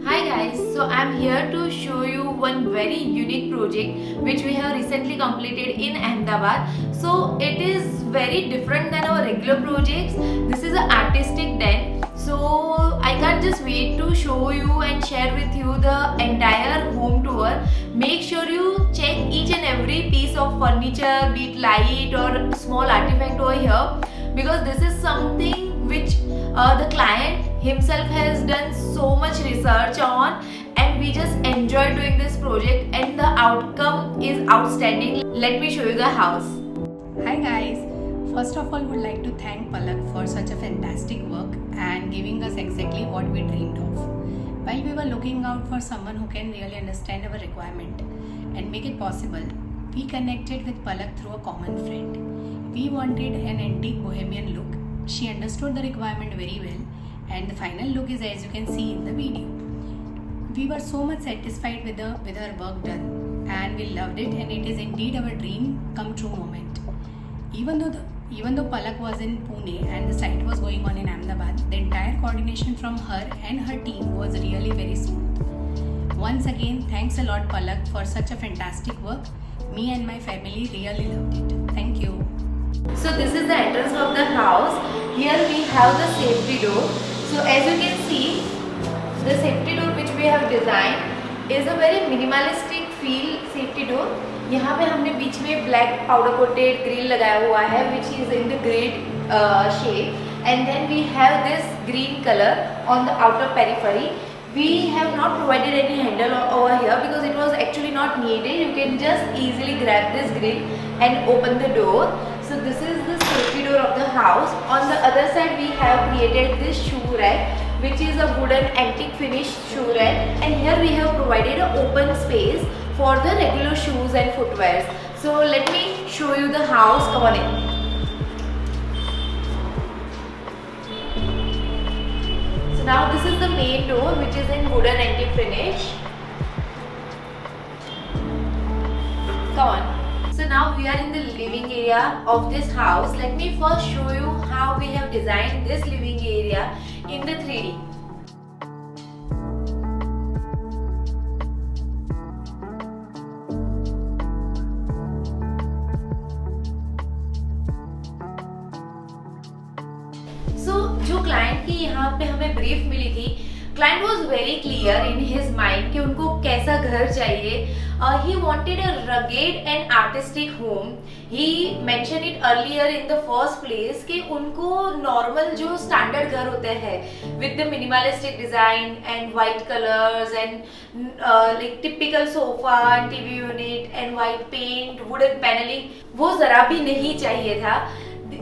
Hi guys, so I'm here to show you one very unique project which we have recently completed in Ahmedabad. So it is very different than our regular projects. This is an artistic den. So I can't just wait to show you and share with you the entire home tour. Make sure you check each and every piece of furniture, be it light or small artifact over here, because this is something which the client himself has done so much research on, and we just enjoy doing this project and the outcome is outstanding. Let me show you the house. Hi guys, first of all would like to thank Palak for such a fantastic work and giving us exactly what we dreamed of. While we were looking out for someone who can really understand our requirement and make it possible, we connected with Palak through a common friend. We wanted an antique bohemian look. She understood the requirement very well, and the final look is as you can see in the video. We were so much satisfied with her work done, and we loved it, and it is indeed our dream come true moment. Even though Palak was in Pune and the site was going on in Ahmedabad, the entire coordination from her and her team was really very smooth. Once again, thanks a lot Palak for such a fantastic work. Me and my family really loved it. Thank you. So this is the entrance of the house. Here we have the safety door. So as you can see, the safety door which we have designed is a very minimalistic feel safety door. यहाँ पे हमने बीच में black powder coated grill लगाया हुआ है, which is in the grid shape, and then we have this green color on the outer periphery. We have not provided any handle over here because it was actually not needed. You can just easily grab this grill and open the door. So this is the safety door of the house. On the other side we have created this shoe rack, which is a wooden antique finish shoe rack, and here we have provided an open space for the regular shoes and footwears. So let me show you the house. Come on in. So now this is the main door, which is in wooden antique finish. Come on. So now we are in the living area of this house. Let me first show you how we have designed this living area in the 3D. So जो client की यहाँ पे हमें brief मिली थी, client was very clear in his mind कि उनको कैसा घर चाहिए. He wanted a rugged and artistic home. He mentioned it earlier in the first place कि उनको normal जो standard घर होते हैं with the minimalistic design and white colors and like typical sofa and TV unit and white paint, wooden paneling, वो जरा भी नहीं चाहिए था.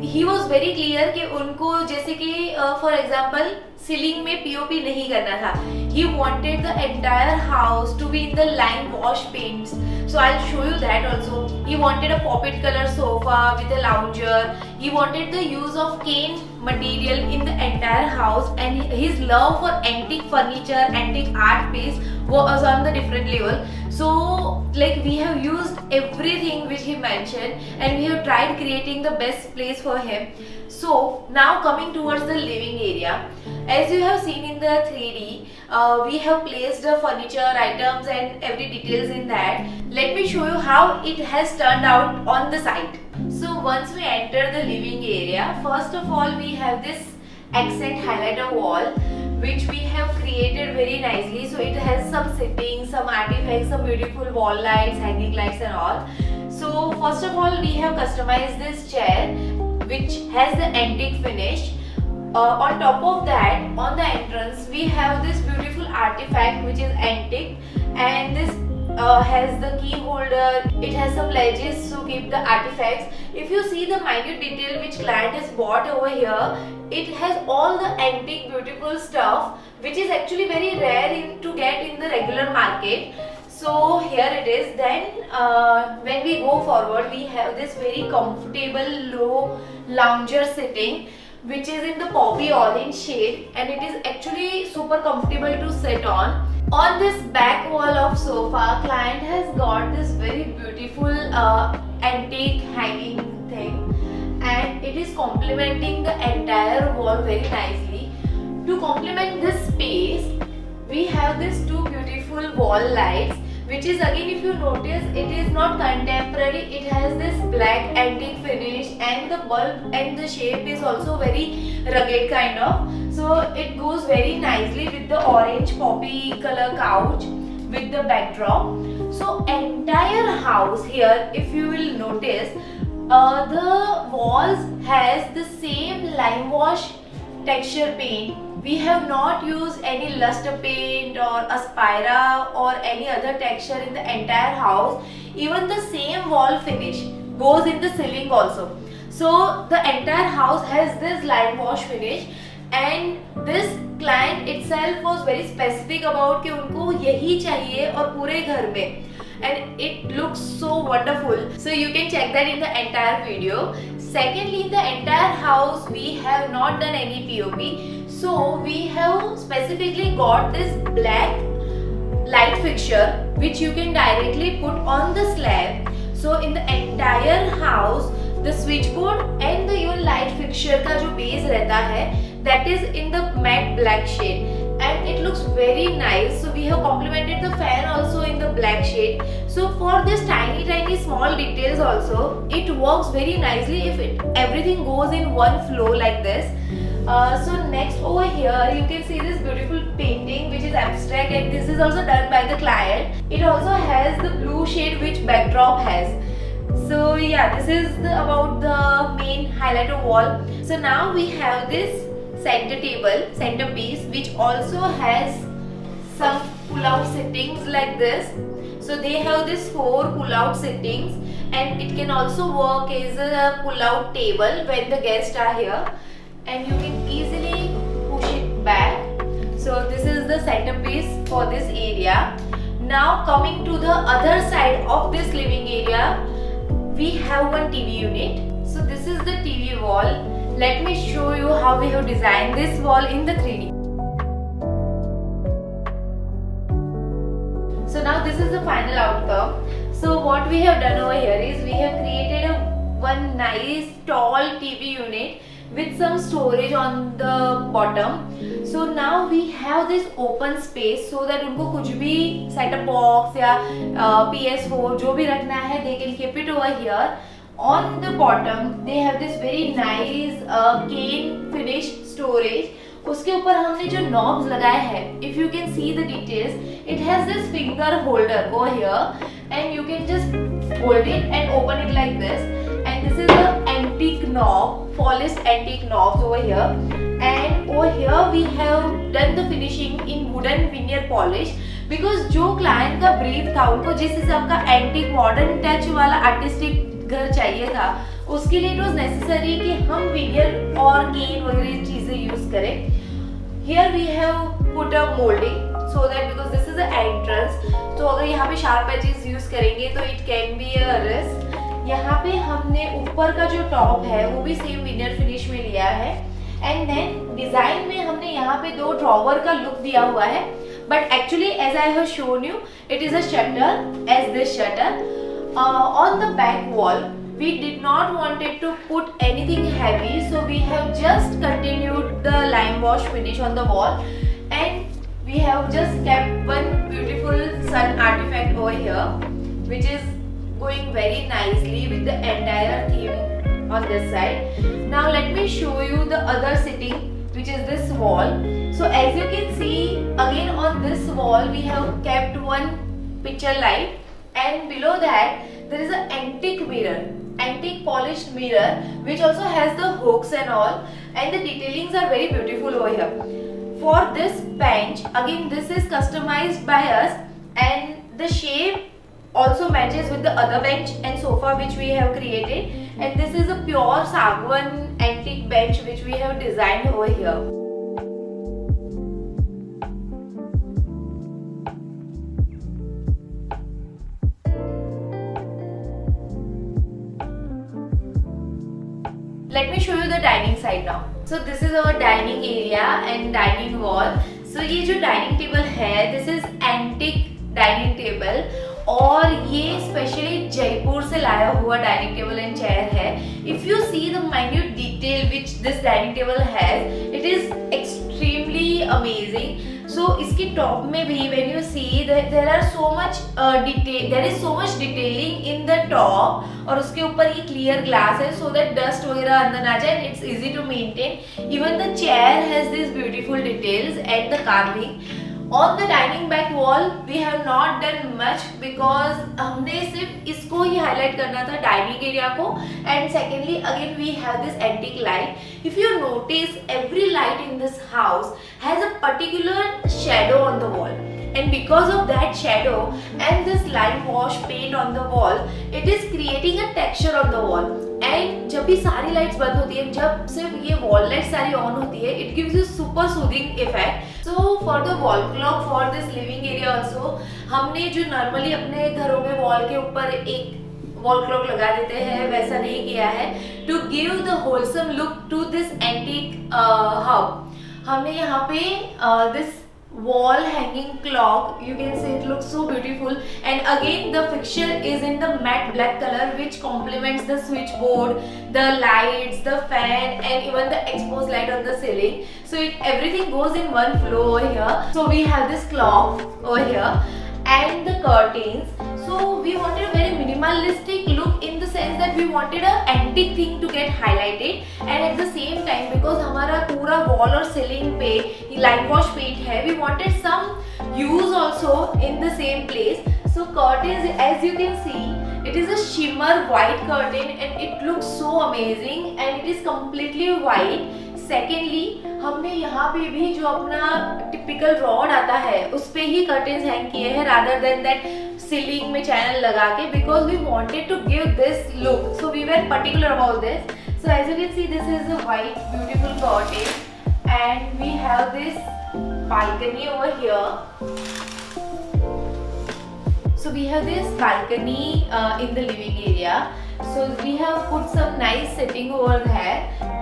He was very clear कि उनको जैसे कि for example सीलिंग में पीओपी नहीं करना था. He wanted the entire house to be in the lime wash paints. So I'll show you that also. He wanted a poppet color sofa with a lounger. He wanted the use of cane material in the entire house, and his love for antique furniture, antique art piece was on the different level. So like we have used everything which he mentioned, and we have tried creating the best place for him. So now coming towards the living area, as you have seen in the 3D, we have placed the furniture items and every details in that. Let me show you how it has turned out on the site. So once we enter the living area, first of all we have this accent highlighter wall, which we have created very nicely. So it has some sitting, some artifacts, some beautiful wall lights, hanging lights and all. So first of all we have customized this chair, which has the antique finish. On top of that, on the entrance we have this beautiful artifact which is antique, and this has the key holder. It has some ledges to keep the artifacts. If you see the minute detail which client has bought over here, it has all the antique beautiful stuff which is actually very rare to get in the regular market. So here it is. Then when we go forward, we have this very comfortable low lounger sitting, which is in the poppy orange shade, and it is actually super comfortable to sit on. On this back wall of sofa, client has got this very beautiful antique hanging thing, and it is complementing the entire wall very nicely. To complement this space, we have have these two beautiful wall lights, which is again, if you notice, it is not contemporary. It has this black antique finish, and the bulb and the shape is also very rugged kind of. So it goes very nicely with the orange poppy color couch with the backdrop. So entire house here, if you will notice, the walls has the same lime wash texture paint. We have not used any luster paint or Aspira or any other texture in the entire house. Even the same wall finish goes in the ceiling also. So the entire house has this lime wash finish, and this client itself was very specific about कि उनको यही चाहिए और पूरे घर में, and it looks so wonderful. So you can check that in the entire video. Secondly, in the entire house we have not done any POP, so we have specifically got this black light fixture which you can directly put on the slab. So in the entire house, the switchboard and the even light fixture का जो base रहता है, that is in the matte black shade, and it looks very nice. So we have complemented the fan also in the black shade. So for this tiny small details also, it works very nicely if everything goes in one flow like this. So next over here you can see this beautiful painting which is abstract, and this is also done by the client. It also has the blue shade which backdrop has. So yeah, this is about the main highlighter wall. So now we have this centerpiece which also has some pull-out sittings like this. So they have this 4 pull-out sittings, and it can also work as a pull-out table when the guests are here, and you can easily push it back. So this is the centerpiece for this area. Now coming to the other side of this living area, we have one TV unit. So this is the TV wall. Let me show you how we have designed this wall in the 3D. So now this is the final outcome. So what we have done over here is we have created one nice tall TV unit with some storage on the bottom. So now we have this open space so that उनको कुछ भी setup box या PS4 जो भी रखना है, they can keep it over here. On the bottom they have this very nice cane finish storage. उसके ऊपर हमने जो knobs लगाए हैं, if you can see the details, it has this finger holder over here, and you can just hold it and open it like this. And this is the antique knob, polished antique knobs over here. And over here we have done the finishing in wooden veneer polish, because जो client का brief था, उनको जिस हिसाब का antique modern touch वाला artistic घर चाहिए था, उसके लिए it was necessary कि हम veneer और cane वगैरह चीजें यूज करें. Here we have put a molding so that, because this is the entrance, तो अगर यहाँ पे sharp edges यूज करेंगे तो it can be a risk. यहाँ पे हमने ऊपर का जो टॉप है वो भी सेम veneer finish में लिया है, and then डिजाइन में हमने यहाँ पे 2 ड्रॉवर का लुक दिया हुआ है. But actually, as I have shown you, it is a shutter, as this shutter. On the back wall, we did not wanted to put anything heavy, so we have just continued the lime wash finish on the wall, and we have just kept one beautiful sun artifact over here, which is going very nicely with the entire theme on this side. Now let me show you the other sitting, which is this wall. So as you can see, again on this wall we have kept one picture light, and below that there is an antique mirror, antique polished mirror, which also has the hooks and all, and the detailings are very beautiful over here. For this bench, again this is customized by us, and the shape also matches with the other bench and sofa which we have created, and this is a pure sagwan antique bench which we have designed over here. Let me show you the dining side now. So this is our dining area and dining wall. So ये जो dining table है, this is antique dining table, और ये specially Jaipur से लाया हुआ dining table and chair है. If you see the minute detail which this dining table has, it is extremely amazing. So इसके टॉप में भी when you see there are so much there is so much detailing in the top, और उसके ऊपर ये clear glass है so that dust वगैरह अंदर ना जाए, it's easy to maintain. Even the chair has this beautiful details at the carving. On the dining back wall we have not done much because हमने सिर्फ इसको ही highlight करना था dining area को, and secondly again we have this antique light. If you notice every light in this house has a particular shadow on the wall, and because of that shadow and this lime wash paint on the wall, it is creating a texture on the wall. And जब भी सारी lights बंद होती है, जब सिर्फ ये wall light सारी ऑन होती है, it gives you super soothing effect. So for the wall clock for this living area also, हमने जो नॉर्मली अपने घरों में वॉल के ऊपर एक वॉल क्लॉक लगा देते हैं वैसा नहीं किया है। To give the wholesome look to this antique hub, हमने यहाँ पे this wall hanging clock, you can see it looks so beautiful, and again the fixture is in the matte black color which complements the switchboard, the lights, the fan, and even the exposed light on the ceiling. So everything goes in one flow over here. So we have this clock over here and the curtains. So we wanted a very minimalistic look in the sense that we wanted a antique thing to get highlighted, and at the same time because हमारा पूरा wall और ceiling पे line wash paint है, we wanted some use also in the same place. So curtains, as you can see, it is a shimmer white curtain and it looks so amazing and it is completely white. Secondly हमने यहाँ पे भी जो अपना typical rod आता है उस पे ही कर्टेन्स हैंग किए हैं रादर देन दैट सीलिंग में चैनल लगा के, because we wanted to give this look, so we were particular about this. So as you can see this is a white beautiful curtain and we have this balcony over here. So we have this balcony in the living area. So we have put some nice setting over there.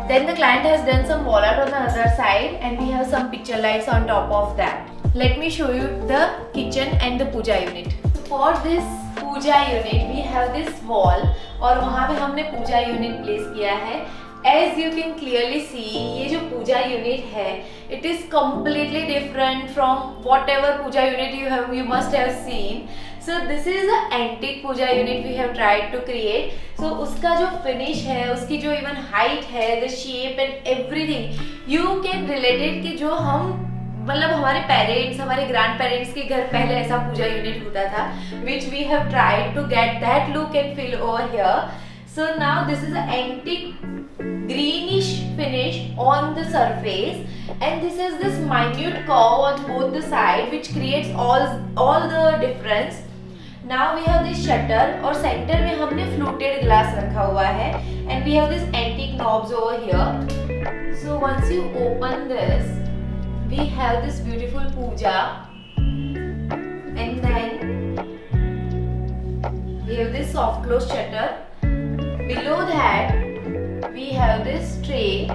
Then the client has done some wall art on the other side, and we have some picture lights on top of that. Let me show you the kitchen and the puja unit. For this puja unit, we have this wall, और वहाँ पे हमने puja unit place किया है। As you can clearly see, ये जो पूजा unit है, it is completely different from whatever puja unit you must have seen. So this is an antique puja unit we have tried to create. So उसका जो finish है, उसकी जो even height है, the shape and everything, you can relate it कि जो हम मतलब हमारे पेरेंट्स, हमारे ग्रैंड पेरेंट्स के घर पहले ऐसा पूजा यूनिट होता था, which we have tried to get that look and feel over here. So now this is an antique greenish finish on the surface, and this is this minute curve on both the side which creates all the difference. Now we have this shutter और center में हमने fluted glass रखा हुआ है, and we have this antique knobs over here. So once you open this, we have this beautiful puja, and then we have this soft close shutter. Below that we have this tray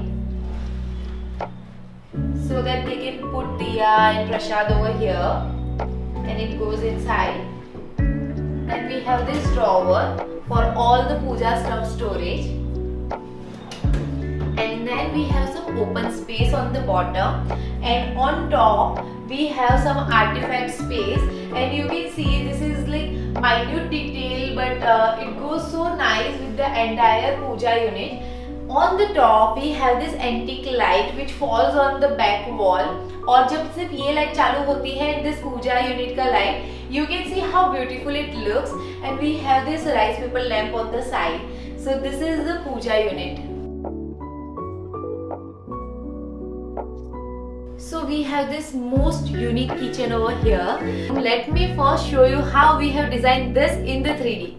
so that they can put diya and prasad over here, and it goes inside. Then we have this drawer for all the puja stuff storage, and then we have some open space on the bottom, and on top we have some artifact space, and you can see this is like minute detail, but it goes so nice with the entire puja unit. On the top we have this antique light which falls on the back wall, और जब सिर्फ ये light चालू होती है this puja unit का light, you can see how beautiful it looks, and we have this rice paper lamp on the side. So this is the puja unit. So we have this most unique kitchen over here. Let me first show you how we have designed this in the 3D.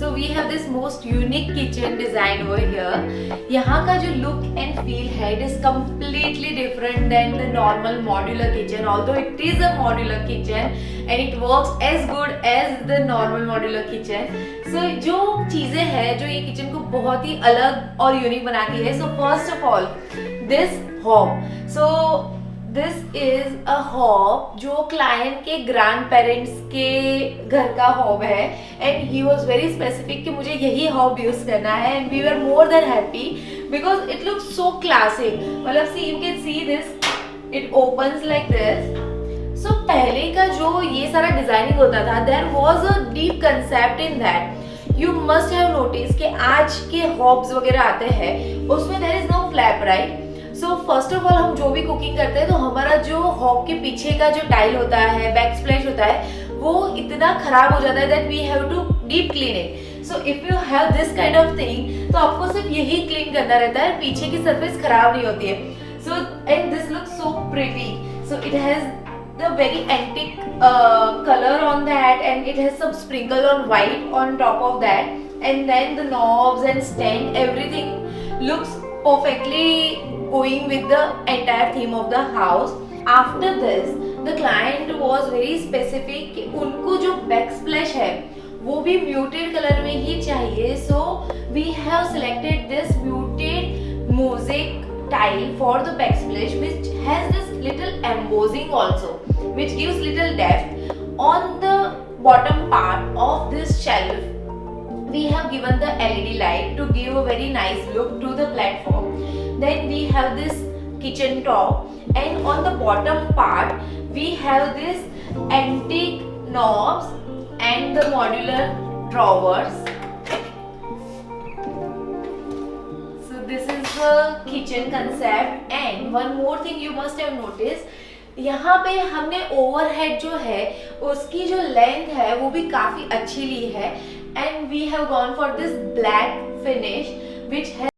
So we have this most unique kitchen design over here. यहाँ का जो look and feel है, it is completely different than the normal modular kitchen. Although it is a modular kitchen and it works as good as the normal modular kitchen. So जो चीजें हैं जो ये kitchen को बहुत ही अलग और यूनिक बनाती है. So first of all, this hob. So this is a hob जो क्लाइंट के ग्रैंड पेरेंट्स के घर का हॉब है, and he was very specific कि मुझे यही हॉब यूज करना है, and we were more than happy because it looks so classic. मतलब see, you can see this, it opens like this. So पहले का जो ये सारा डिजाइनिंग होता था, there was a deep concept in that. You must have noticed कि आज के हॉब्स वगैरह आते हैं उसमें there is no flap, right? So first of all हम जो भी कुकिंग करते हैं तो हमारा जो हॉब के पीछे का जो टाइल होता है, बैक स्प्लैश होता है, वो इतना खराब हो जाता है that we have to deep clean it. So if you have this kind of thing, तो आपको सिर्फ यही क्लीन करना रहता है, पीछे की सरफेस खराब नहीं होती है. So and this looks so pretty. So it has the very antique color on that, and it has some sprinkle on white on top of that, and then the knobs and stand, everything looks perfectly going with the entire theme of the house. After this, the client was very specific कि उनको जो backsplash है वो भी muted color में ही चाहिए. So we have selected this muted mosaic tile for the backsplash, which has this little embossing also, which gives little depth. On the bottom part of this shelf, we have given the LED light to give a very nice look to the platform. Then we have this kitchen top, and on the bottom part we have this antique knobs and the modular drawers. So this is the kitchen concept. And one more thing you must have noticed, यहाँ पे हमने overhead जो है उसकी जो length है वो भी काफी अच्छी ली है, and we have gone for this black finish which has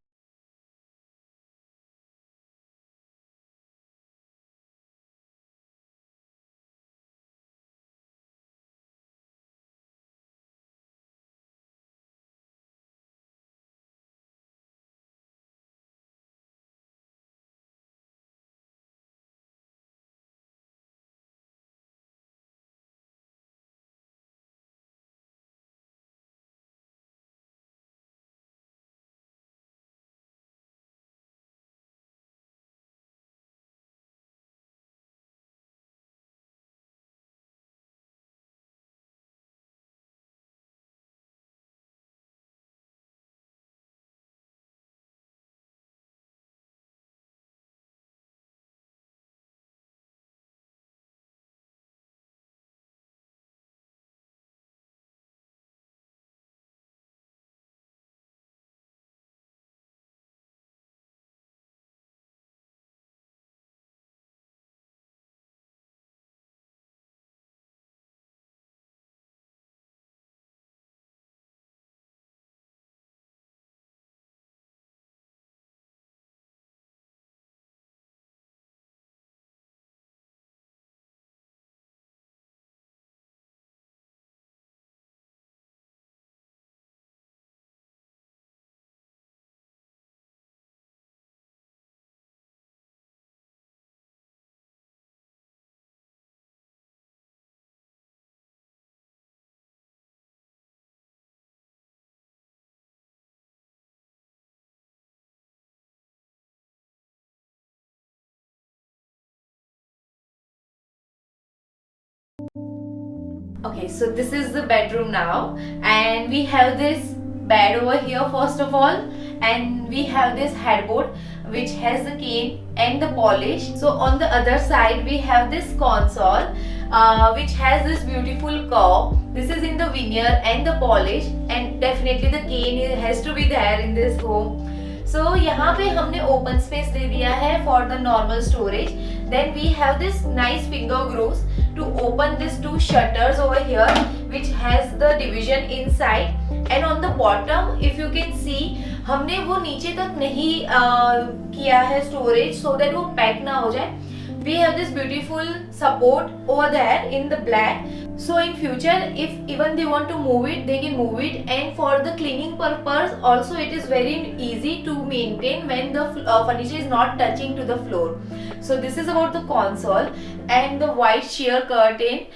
okay. So this is the bedroom now, and we have this bed over here first of all, and we have this headboard which has the cane and the polish. So on the other side we have this console which has this beautiful curve. This is in the veneer and the polish, and definitely the cane has to be there in this home. So यहाँ पे हमने open space दे दिया है for the normal storage. Then we have this nice finger grooves to open these two shutters over here, which has the division inside. And on the bottom, if you can see, हमने वो नीचे तक नहीं किया है storage so that वो pack ना हो जाए. We have this beautiful support over there in the black. So in future, if even they want to move it, they can move it. And for the cleaning purpose, also it is very easy to maintain when the furniture is not touching to the floor. So this is about the console, and the white sheer curtain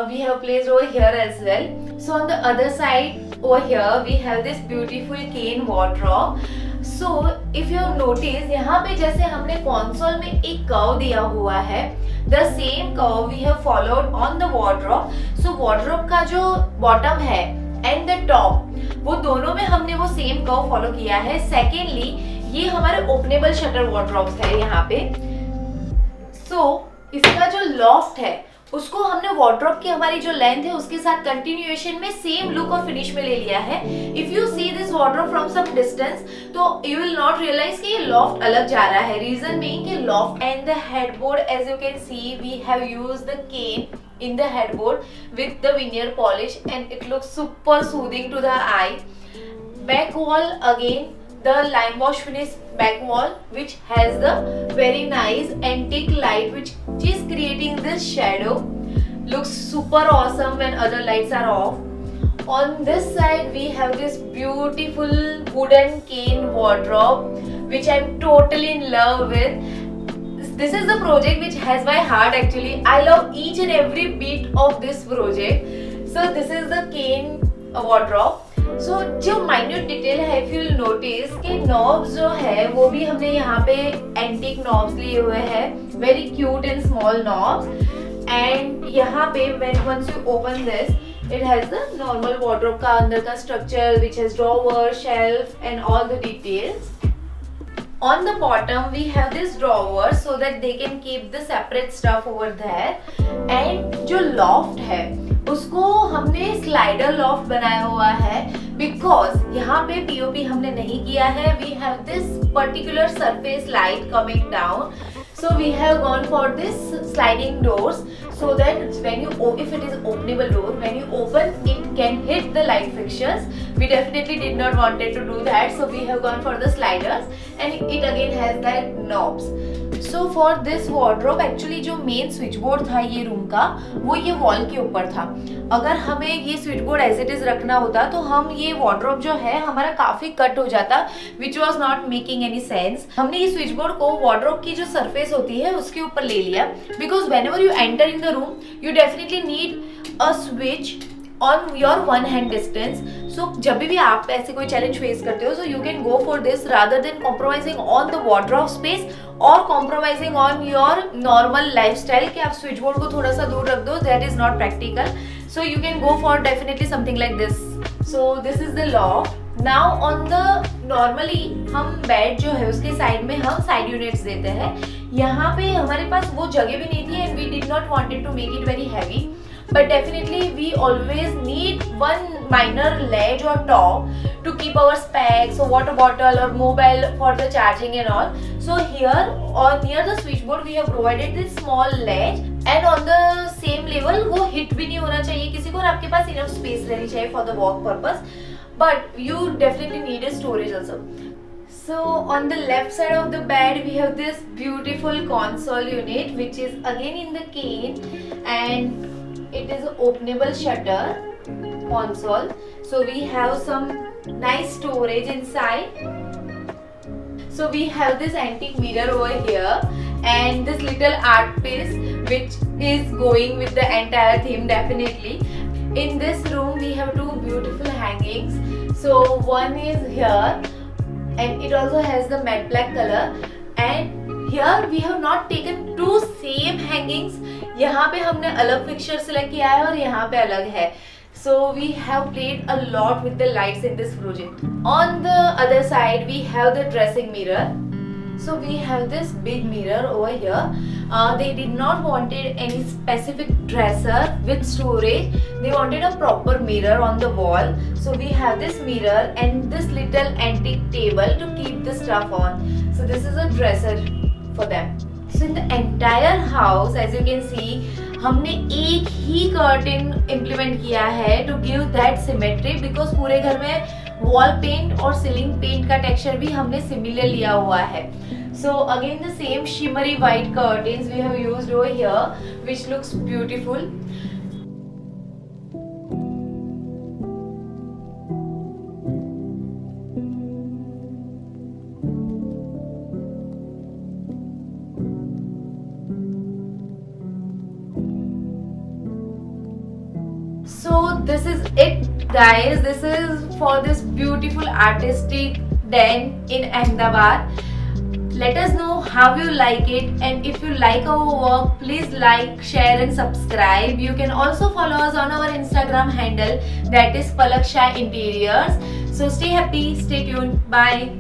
we have placed over here as well. So on the other side over here, we have this beautiful cane wardrobe. So if you have noticed, यहाँ पे जैसे हमने console में एक curve दिया हुआ है, the same curve we have followed on the wardrobe. So wardrobe का जो bottom है and the top, वो दोनों में हमने वो same curve follow किया है. Secondly, ये हमारे ओपनेबल शटर वार्डरोब्स है यहाँ पे। इसका जो लॉफ्ट है उसको हमने वार्डरोब की हमारी जो लेंथ है उसके साथ कंटिन्यूएशन में सेम लुक और फिनिश में ले लिया है। If you see this wardrobe from some distance तो यू विल नॉट रियलाइज कि ये लॉफ्ट अलग जा रहा है। रीजन बीइंग कि loft and the headboard, as you can see, we have used the cane in the headboard with the veneer polish and it looks super soothing to the eye. Back wall, again the lime wash finish back wall which has the very nice antique light which is creating this shadow. Looks super awesome when other lights are off. On this side we have this beautiful wooden cane wardrobe which I'm totally in love with. This is the project which has my heart actually. I love each and every bit of this project. So this is the cane wardrobe. So जो minute detail है, if you'll notice कि knobs जो है वो भी हमने यहाँ पे antique knobs लिए हुए हैं, very cute and small knobs. And यहाँ पे when once you open this, it has the normal wardrobe का अंदर का structure which has drawer, shelf and all the details. On the bottom we have this drawer so that they can keep the separate stuff over there. And जो loft है उसको हमने slider loft बनाया हुआ है बिकॉज यहाँ पे POP हमने नहीं किया है. We have this particular surface light coming down, so we have gone for this sliding doors so that when you if it is openable door, when you open it can hit the light fixtures. We definitely did not wanted to do that, so we have gone for the sliders and it again has that knobs. So for this wardrobe actually जो main switch board था ये room का वो ये wall के ऊपर था. अगर हमें ये switchboard as it is रखना होता तो हम ये wardrobe जो है हमारा काफी कट हो जाता, which was not making any sense. हमने ये स्विच बोर्ड को wardrobe की जो सरफेस होती है उसके ऊपर ले लिया because whenever you enter in the room you definitely need a switch on your one hand distance. So जब भी आप ऐसे कोई चैलेंज फेस करते हो so you can go for this rather than compromising on the wardrobe space or compromising on your normal lifestyle कि आप switch board को थोड़ा सा दूर रख दो. That is not practical. So you can go for definitely something like this. So this is the loft. Now on the normally हम bed जो है उसके साइड में हम साइड यूनिट्स देते हैं. यहाँ पे हमारे पास वो जगह भी नहीं थी and we did not wanted to make it very heavy. But definitely we always need one minor ledge or top to keep our specs or water bottle or mobile for the charging and all. So here or near the switchboard we have provided this small ledge and on the same level वो hit भी नहीं होना चाहिए किसी को और आपके पास enough space रहनी चाहिए for the walk purpose. But you definitely need a storage also. So on the left side of the bed we have this beautiful console unit which is again in the cane and it is an openable shutter console. So we have some nice storage inside. So we have this antique mirror over here and this little art piece which is going with the entire theme definitely. In this room we have two beautiful hangings. So one is here and it also has the matte black color and here we have not taken two same hangings. यहाँ पे हमने अलग fixture select किया है और यहाँ पे अलग है. So we have played a lot with the lights in this project. On the other side we have the dressing mirror. So we have this big mirror over here. They did not wanted any specific dresser with storage. They wanted a proper mirror on the wall. So we have this mirror and this little antique table to keep the stuff on. So this is a dresser for them. So in the entire house as you can see हमने एक ही curtain implement किया है to give that symmetry because पूरे घर में wall paint और ceiling paint का texture भी हमने similar लिया हुआ है. So again the same shimmery white curtains we have used over here which looks beautiful. So this is it guys, this is for this beautiful artistic den in Ahmedabad. Let us know how you like it and if you like our work please like, share and subscribe. You can also follow us on our Instagram handle that is Palak Shah Interiors. So stay happy, stay tuned, bye.